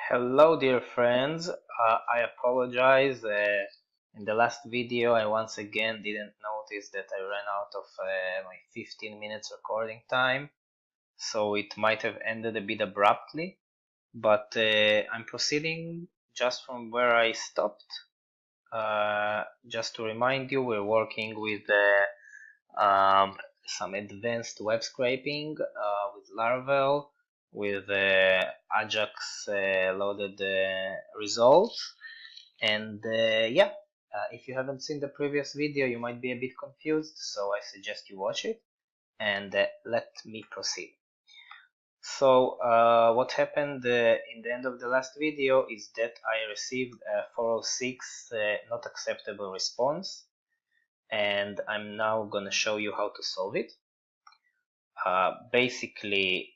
Hello dear friends, I apologize. In the last video I once again didn't notice that I ran out of my 15 minutes recording time, so it might have ended a bit abruptly, but I'm proceeding just from where I stopped. Just to remind you, we're working with some advanced web scraping with Laravel, with ajax loaded results, and yeah, if you haven't seen the previous video you might be a bit confused, so I suggest you watch it, and let me proceed. So what happened in the end of the last video is that I received a 406 not acceptable response, and I'm now gonna show you how to solve it. Basically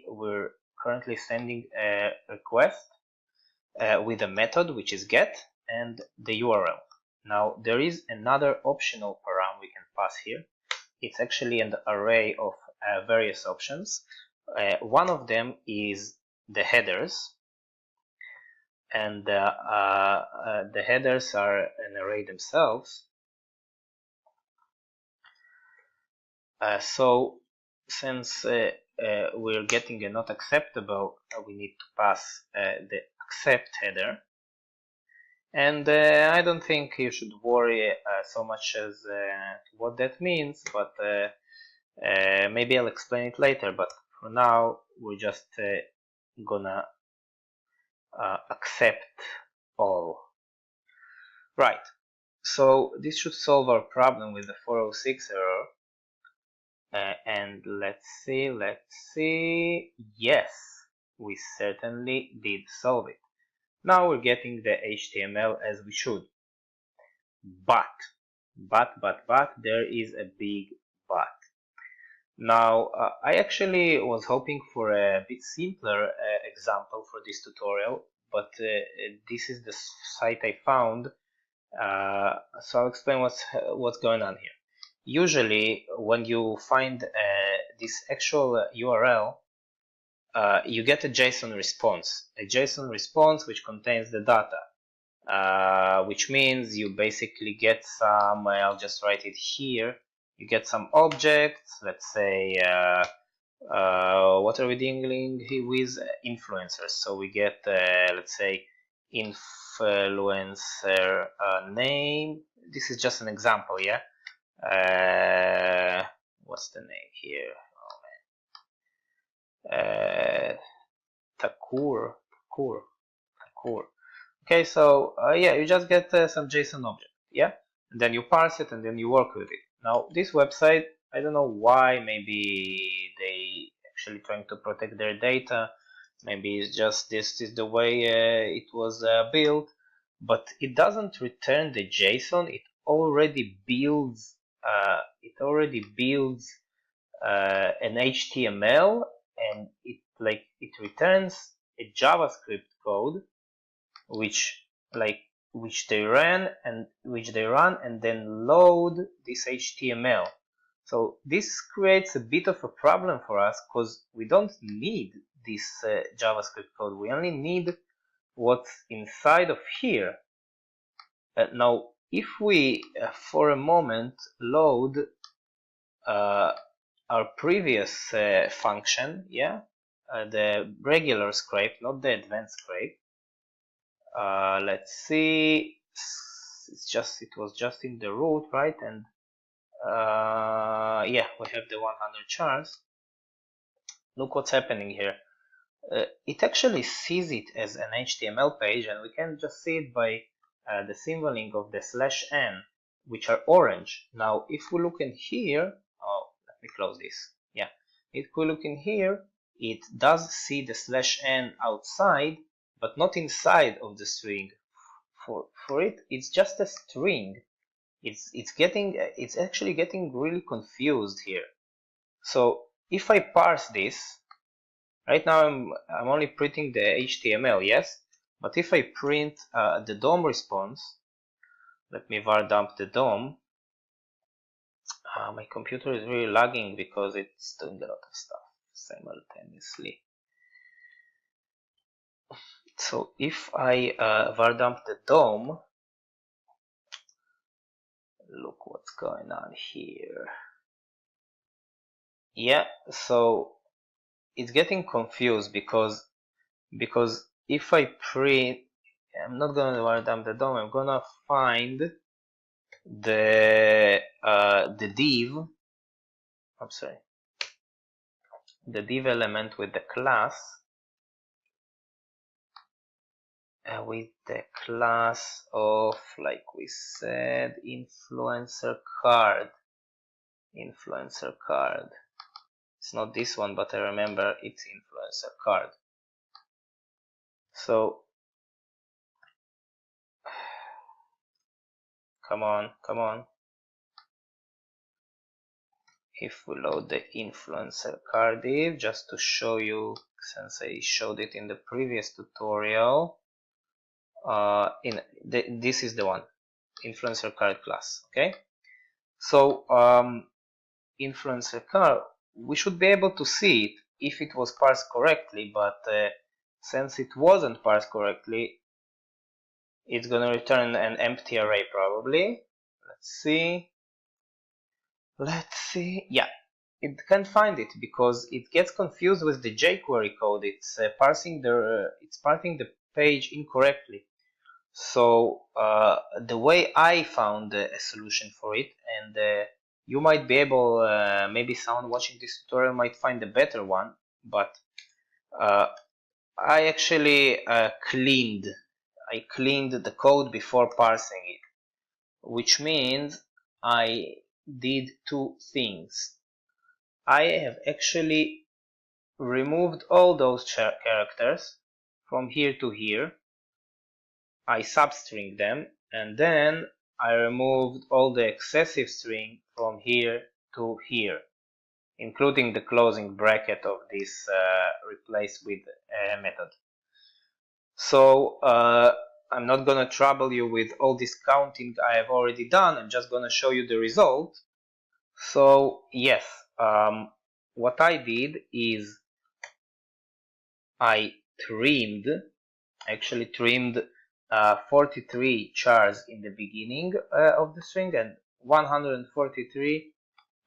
we're currently sending a request with a method which is get and the URL. Now there is another optional param we can pass here. It's actually an array of various options. One of them is the headers, and the headers are an array themselves. So since we're getting a not acceptable, we need to pass the accept header. And I don't think you should worry so much as what that means, but maybe I'll explain it later. But for now, we're just gonna accept all. Right, so this should solve our problem with the 406 error. And let's see, yes, we certainly did solve it. Now we're getting the HTML as we should. But there is a big but. Now I actually was hoping for a bit simpler example for this tutorial, but this is the site I found, so I'll explain what's going on here. Usually when you find this actual URL, you get a JSON response. A JSON response which contains the data, which means you basically get some, I'll just write it here, you get some objects, let's say, what are we dealing with? Influencers. So we get, let's say, influencer name. This is just an example, yeah? What's the name here? Oh man, Takur. Okay, so yeah, you just get some JSON object, yeah, and then you parse it and then you work with it. Now this website, I don't know why, maybe they actually trying to protect their data, maybe it's just this is the way it was built, but it doesn't return the JSON. It already builds an HTML, and it returns a JavaScript code which they run and then load this HTML. So this creates a bit of a problem for us because we don't need this JavaScript code. We only need what's inside of here. Now if we for a moment load our previous function, yeah, the regular scrape, not the advanced scrape. Let's see, it was just in the root, right? And yeah, we have the 100 chars. Look what's happening here. It actually sees it as an HTML page, and we can just see it by the symboling of the /n, which are orange. Now if we look in here, oh, let me close this. Yeah, if we look in here, it does see the /n outside, but not inside of the string. For it, it's just a string. It's actually getting really confused here. So if I parse this, right now I'm only printing the HTML, yes, but if I print the DOM response, let me var dump the DOM. My computer is really lagging because it's doing a lot of stuff simultaneously. So if I var dump the DOM, look what's going on here. Yeah, so it's getting confused because if I print, I'm not gonna var dump the DOM. I'm gonna find the div. I'm sorry, the div element with the class. With the class of, like we said, influencer card. It's not this one, but I remember it's influencer card. So come on. If we load the influencer card div, just to show you, since I showed it in the previous tutorial, this is the one, influencer card class. Okay, so influencer card, we should be able to see it if it was parsed correctly, but since it wasn't parsed correctly, it's gonna return an empty array probably. Let's see. Yeah, it can't find it because it gets confused with the jQuery code. It's parsing the page incorrectly. So the way I found a solution for it, and you might be able, maybe someone watching this tutorial might find a better one, but I actually cleaned the code before parsing it, which means I did two things. I have actually removed all those characters from here to here. I substring them, and then I removed all the excessive string from here to here, including the closing bracket of this replace with method. So I'm not gonna trouble you with all this counting I have already done. I'm just gonna show you the result. So yes, what I did is I actually trimmed 43 chars in the beginning of the string and 143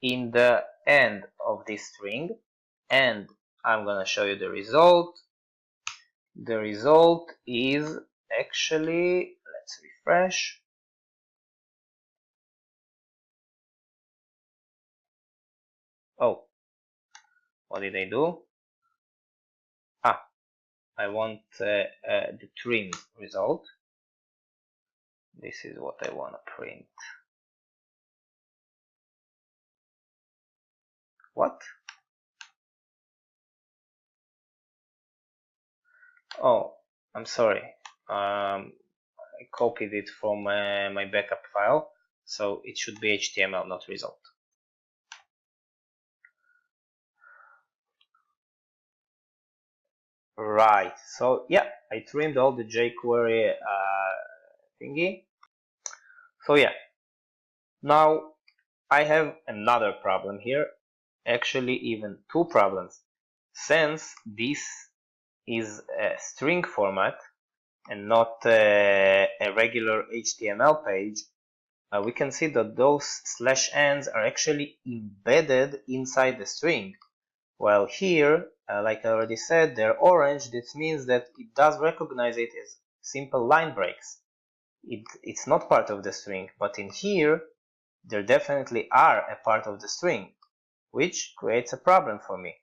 in the end of this string, and I'm gonna show you the result. The result is actually, let's refresh. Oh, what did I do? I want the trimmed result. This is what I want to print. What? Oh, I'm sorry. I copied it from my backup file, so it should be HTML, not result. Right. So yeah, I trimmed all the jQuery thingy. So yeah. Now I have another problem here. Actually, even two problems. Since this is a string format and not a regular HTML page, we can see that those /n's are actually embedded inside the string. While here, like I already said, they're orange. This means that it does recognize it as simple line breaks. It's not part of the string, but in here, there definitely are a part of the string, which creates a problem for me.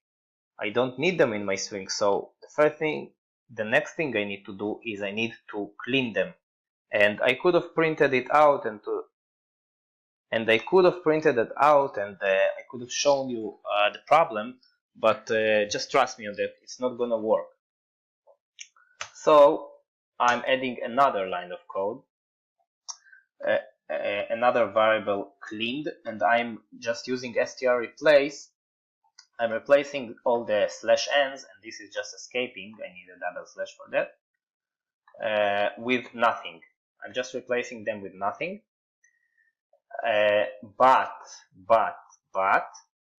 I don't need them in my string, so the next thing I need to do is I need to clean them. And I could have printed it out and I could have shown you the problem, but just trust me on that, it's not gonna work. So I'm adding another line of code, another variable cleaned, and I'm just using strreplace. I'm replacing all the /n's, and this is just escaping. I need a double slash for that, with nothing. I'm just replacing them with nothing. But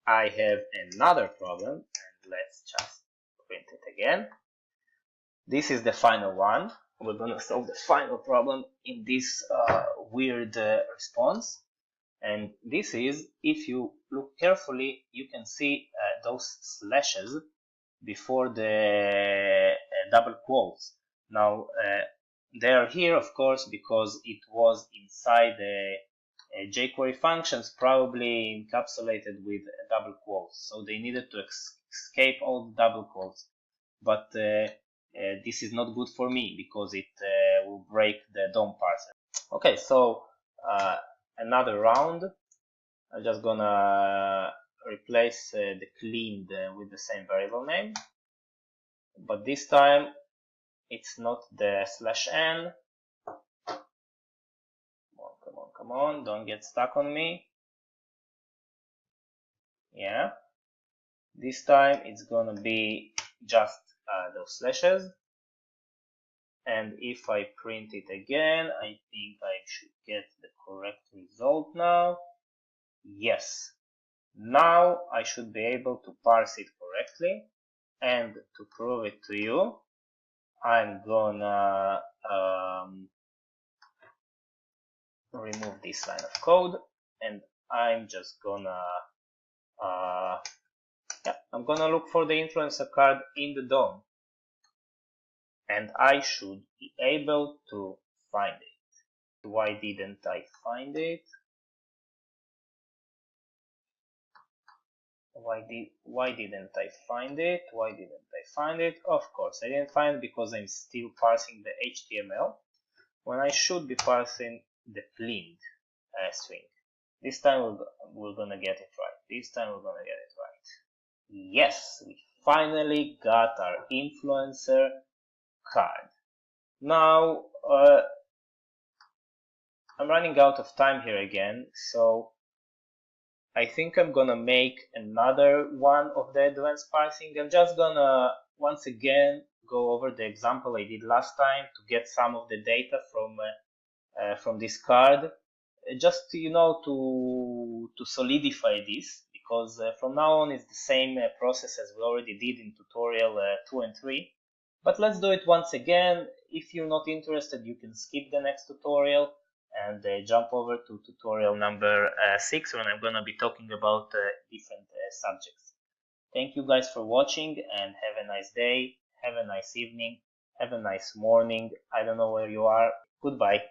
I have another problem, and let's just print it again. This is the final one. We're gonna solve the final problem in this weird response. And this is, if you look carefully, you can see those slashes before the double quotes. Now, they are here, of course, because it was inside the jQuery functions, probably encapsulated with double quotes. So they needed to escape all the double quotes. But this is not good for me because it will break the DOM parser. Okay, so another round. I'm just gonna replace the cleaned with the same variable name, but this time it's not the /n. Come on, don't get stuck on me. Yeah, this time it's gonna be just those slashes. And if I print it again, I think I should get the correct result now. Yes, now I should be able to parse it correctly. And to prove it to you, I'm gonna remove this line of code, and I'm just gonna I'm gonna look for the influencer card in the DOM, and I should be able to find it. Why didn't I find it? Why didn't I find it? Why didn't I find it? Of course, I didn't find it because I'm still parsing the HTML when I should be parsing the cleaned string. This time we're gonna get it right. This time we're gonna get it right. Yes, we finally got our influencer card. Now I'm running out of time here again, so I think I'm gonna make another one of the advanced parsing. I'm just gonna once again go over the example I did last time to get some of the data from this card, just to solidify this, because from now on it's the same process as we already did in tutorial 2 and 3. But let's do it once again. If you're not interested, you can skip the next tutorial and jump over to tutorial number 6, when I'm going to be talking about different subjects. Thank you guys for watching, and have a nice day, have a nice evening, have a nice morning. I don't know where you are. Goodbye.